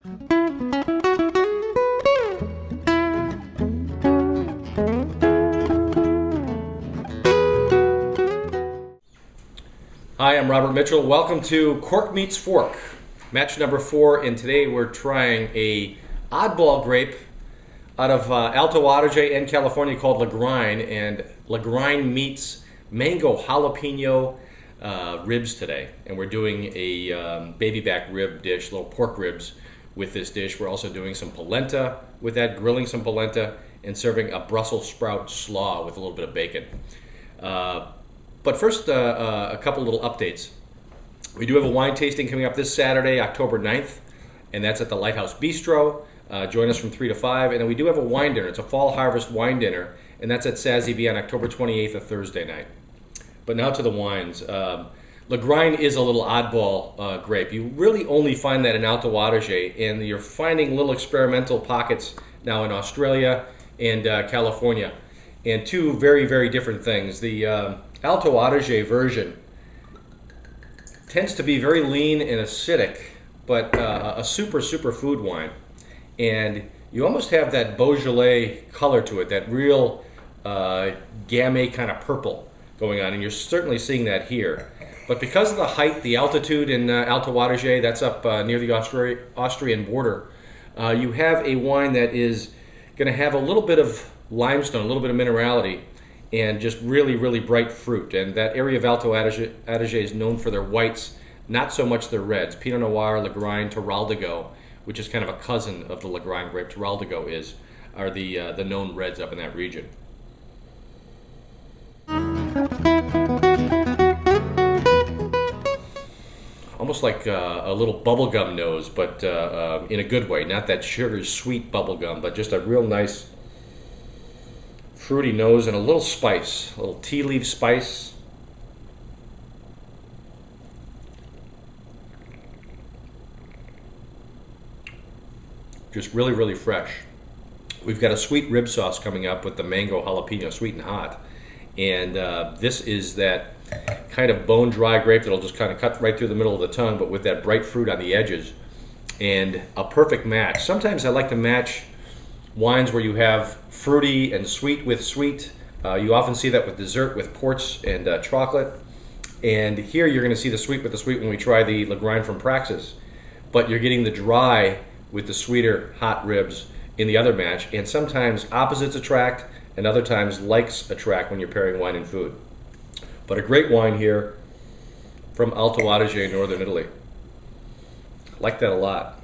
Hi, I'm Robert Mitchell. Welcome to Cork Meets Fork, match number 4, and today we're trying a oddball grape out of Alto Adige and California called Lagrein, and Lagrein meets mango jalapeno ribs today. And we're doing a baby back rib dish, little pork ribs with this dish. We're also doing some polenta with that, grilling some polenta, and serving a Brussels sprout slaw with a little bit of bacon. But first, a couple little updates. We do have a wine tasting coming up this Saturday, October 9th, and that's at the Lighthouse Bistro. Join us from 3 to 5. And then we do have a wine dinner. It's a fall harvest wine dinner, and that's at Sazzy B on October 28th, a Thursday night. But now to the wines. Lagrein is a little oddball grape. You really only find that in Alto Adige, and you're finding little experimental pockets now in Australia and California. And two very, very different things. The Alto Adige version tends to be very lean and acidic, but a super food wine. And you almost have that Beaujolais color to it, that real gamay kind of purple going on, and you're certainly seeing that here. But because of the height, the altitude in Alto Adige, that's up near the Austrian border, you have a wine that is going to have a little bit of limestone, a little bit of minerality, and just really bright fruit. And that area of Alto Adige is known for their whites, not so much their reds. Pinot Noir, Lagrein, Teroldego, which is kind of a cousin of the Lagrein grape, Teroldego are the known reds up in that region. Almost like a little bubblegum nose, but in a good way. Not that sugary sweet bubblegum, but just a real nice fruity nose and a little spice, a little tea leaf spice. Just really fresh. We've got a sweet rib sauce coming up with the mango jalapeno, sweet and hot. And this is that kind of bone dry grape that'll just kind of cut right through the middle of the tongue, but with that bright fruit on the edges. And a perfect match. Sometimes I like to match wines where you have fruity and sweet with sweet. You often see that with dessert, with ports and chocolate. And here you're going to see the sweet with the sweet when we try the Lagrein from Praxis. But you're getting the dry with the sweeter hot ribs in the other match. And sometimes opposites attract, and other times likes attract when you're pairing wine and food. But a great wine here from Alto Adige in northern Italy. Like that a lot.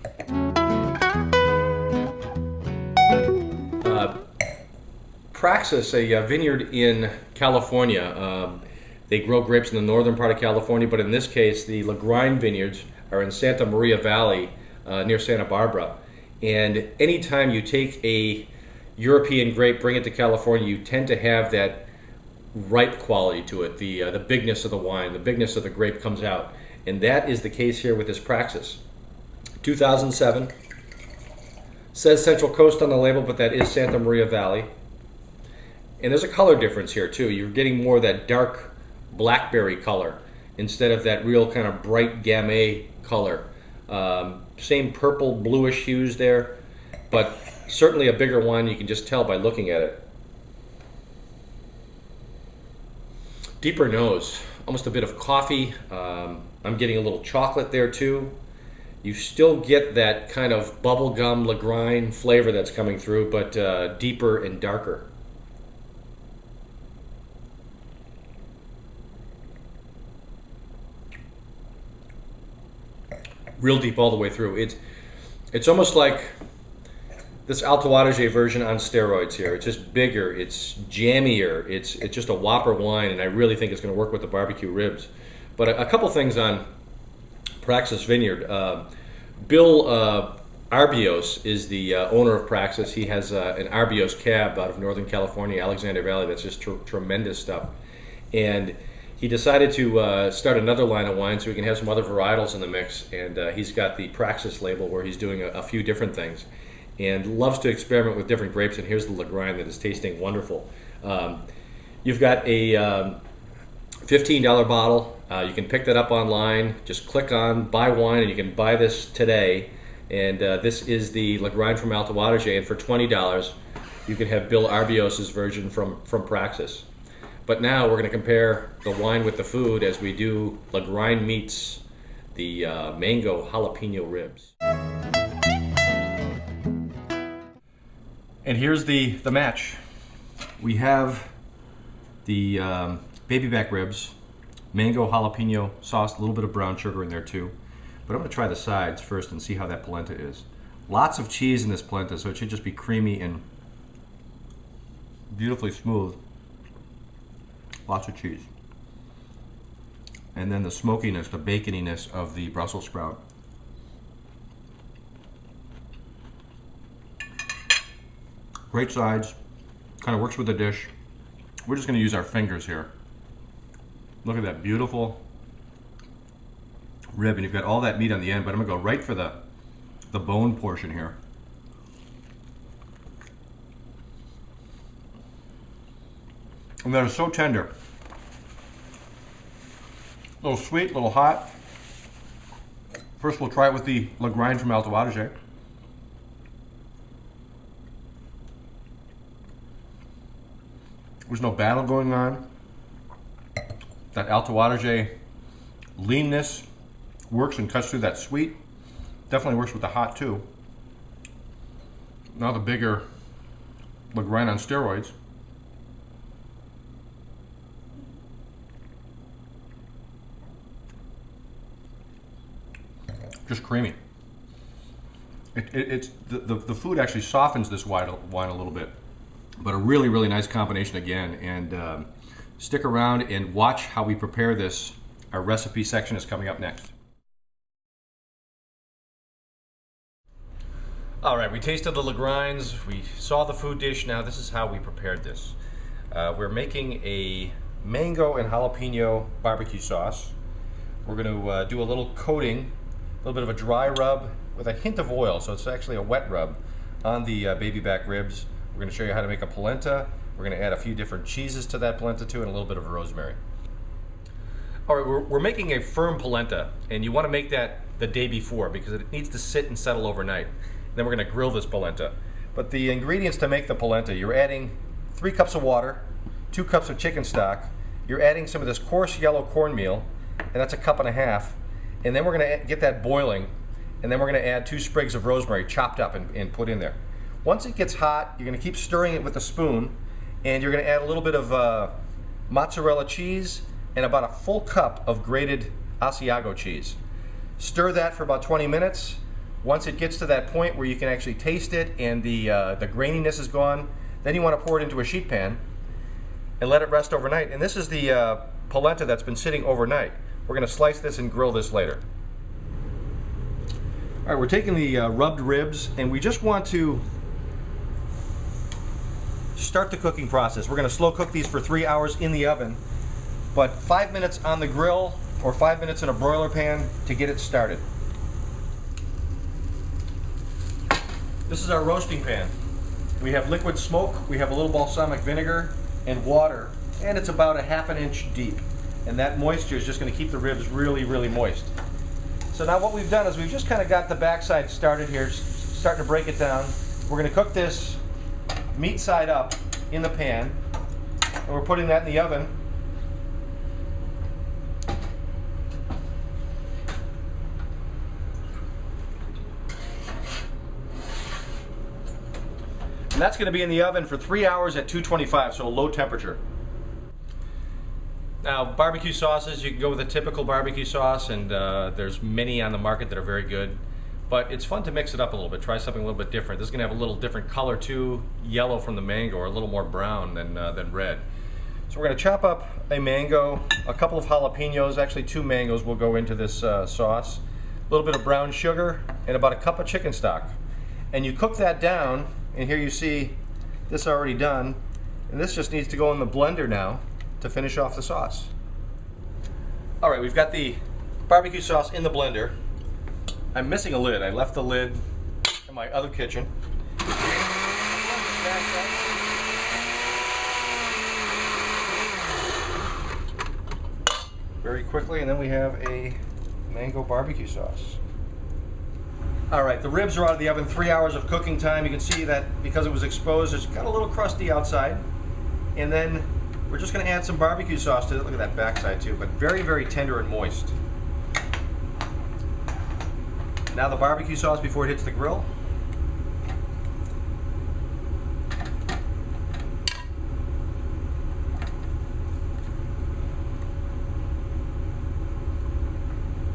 Praxis, a vineyard in California. They grow grapes in the northern part of California, but in this case, the Lagrein vineyards are in Santa Maria Valley near Santa Barbara. And anytime you take a European grape, bring it to California, you tend to have that ripe quality to it. The bigness of the wine, the bigness of the grape comes out. And that is the case here with this Praxis. 2007. Says Central Coast on the label, but that is Santa Maria Valley. And there's a color difference here too. You're getting more of that dark blackberry color instead of that real kind of bright gamay color. Same purple bluish hues there, but certainly a bigger wine. You can just tell by looking at it. Deeper nose, almost a bit of coffee. I'm getting a little chocolate there too. You still get that kind of bubblegum Lagrein flavor that's coming through, but deeper and darker. Real deep all the way through. It's almost like this Alto Adige version on steroids here. It's just bigger, it's jammier, it's just a whopper wine, and I really think it's going to work with the barbecue ribs. But a couple things on Praxis Vineyard. Bill Arbios is the owner of Praxis. He has an Arbios cab out of Northern California, Alexander Valley, that's just tremendous stuff. And he decided to start another line of wine so we can have some other varietals in the mix. And he's got the Praxis label where he's doing a few different things. And loves to experiment with different grapes. And here's the Lagrein that is tasting wonderful. You've got a $15 bottle. You can pick that up online. Just click on Buy Wine, and you can buy this today. And this is the LaGrind from Alto Adige, and for $20 you can have Bill Arbios's version from Praxis. But now we're going to compare the wine with the food as we do LaGrind meets the mango jalapeno ribs. And here's the match. We have the baby back ribs, mango jalapeno sauce, a little bit of brown sugar in there too. But I'm going to try the sides first and see how that polenta is. Lots of cheese in this polenta, so it should just be creamy and beautifully smooth. Lots of cheese. And then the smokiness, the baconiness of the Brussels sprout. Great sides, kind of works with the dish. We're just going to use our fingers here. Look at that beautiful rib, and you've got all that meat on the end, but I'm going to go right for the bone portion here. And that is so tender. A little sweet, a little hot. First we'll try it with the LaGrind from Alto Adige. There's no battle going on. That Alto Adige leanness works and cuts through that sweet. Definitely works with the hot too. Now the bigger LaGrind on steroids. Just creamy. The food actually softens this wine a little bit, but a really, really nice combination again. And stick around and watch how we prepare this. Our recipe section is coming up next. All right, we tasted the LaGrinds, we saw the food dish. Now this is how we prepared this. We're making a mango and jalapeno barbecue sauce. We're going to do a little coating, a little bit of a dry rub with a hint of oil, so it's actually a wet rub on the baby back ribs. We're going to show you how to make a polenta. We're going to add a few different cheeses to that polenta too, and a little bit of rosemary. All right, we're making a firm polenta, and you want to make that the day before because it needs to sit and settle overnight. And then we're going to grill this polenta. But the ingredients to make the polenta, you're adding 3 cups of water, 2 cups of chicken stock, you're adding some of this coarse yellow cornmeal, and that's 1.5 cups. And then we're going to get that boiling, and then we're going to add 2 sprigs of rosemary chopped up and put in there. Once it gets hot, you're going to keep stirring it with a spoon, and you're going to add a little bit of mozzarella cheese and about a full cup of grated Asiago cheese. Stir that for about 20 minutes. Once it gets to that point where you can actually taste it and the graininess is gone, then you want to pour it into a sheet pan and let it rest overnight. And this is the polenta that's been sitting overnight. We're going to slice this and grill this later. All right, we're taking the rubbed ribs, and we just want to start the cooking process. We're going to slow cook these for 3 hours in the oven, but 5 minutes on the grill or 5 minutes in a broiler pan to get it started. This is our roasting pan. We have liquid smoke, we have a little balsamic vinegar and water, and it's about 1/2 inch deep. And that moisture is just going to keep the ribs really, really moist. So now what we've done is we've just kind of got the backside started here, starting to break it down. We're going to cook this meat side up in the pan, and we're putting that in the oven. And that's going to be in the oven for 3 hours at 225, so low temperature. Now, barbecue sauces, you can go with a typical barbecue sauce, and there's many on the market that are very good. But it's fun to mix it up a little bit, try something a little bit different. This is going to have a little different color too, yellow from the mango, or a little more brown than red. So we're going to chop up a mango, a couple of jalapenos, actually 2 mangoes will go into this sauce, a little bit of brown sugar, and about 1 cup of chicken stock. And you cook that down, and here you see this already done, and this just needs to go in the blender now to finish off the sauce. All right, we've got the barbecue sauce in the blender. I'm missing a lid. I left the lid in my other kitchen. Very quickly, and then we have a mango barbecue sauce. All right, the ribs are out of the oven, 3 hours of cooking time. You can see that because it was exposed, it's got a little crusty outside. And then we're just gonna add some barbecue sauce to it. Look at that backside too, but very, very tender and moist. Now the barbecue sauce before it hits the grill.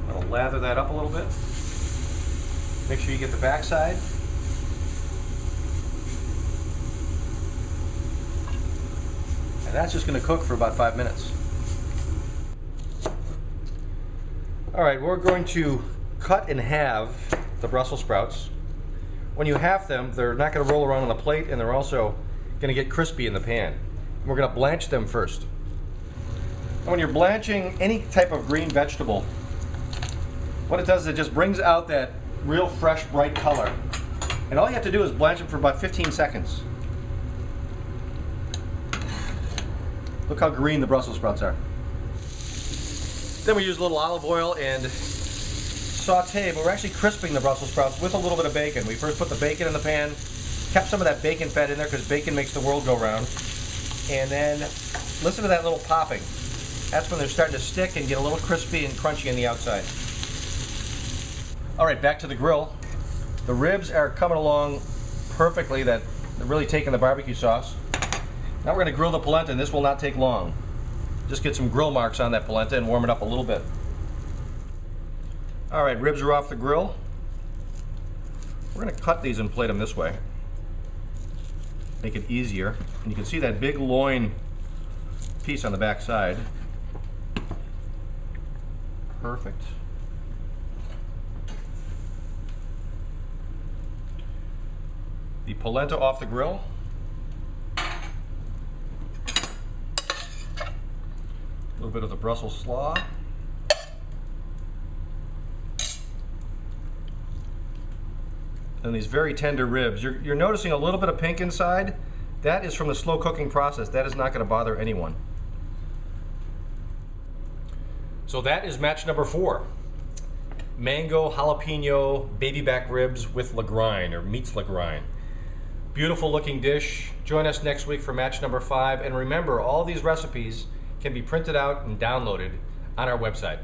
I'll lather that up a little bit. Make sure you get the backside. And that's just going to cook for about 5 minutes. All right, we're going to cut and halve the Brussels sprouts. When you halve them, they're not going to roll around on the plate, and they're also going to get crispy in the pan. And we're going to blanch them first. And when you're blanching any type of green vegetable, what it does is it just brings out that real fresh, bright color. And all you have to do is blanch them for about 15 seconds. Look how green the Brussels sprouts are. Then we use a little olive oil and saute, but we're actually crisping the Brussels sprouts with a little bit of bacon. We first put the bacon in the pan, kept some of that bacon fat in there because bacon makes the world go round. And then listen to that little popping. That's when they're starting to stick and get a little crispy and crunchy on the outside. All right, back to the grill. The ribs are coming along perfectly. They're really taking the barbecue sauce. Now we're going to grill the polenta, and this will not take long. Just get some grill marks on that polenta and warm it up a little bit. All right, ribs are off the grill. We're going to cut these and plate them this way. Make it easier. And you can see that big loin piece on the back side. Perfect. The polenta off the grill. A little bit of the Brussels slaw. And these very tender ribs. You're noticing a little bit of pink inside. That is from the slow cooking process. That is not going to bother anyone. So that is match number 4. Mango jalapeno baby back ribs with Lagrine, or meats Lagrine. Beautiful looking dish. Join us next week for match number 5. And remember, all these recipes can be printed out and downloaded on our website.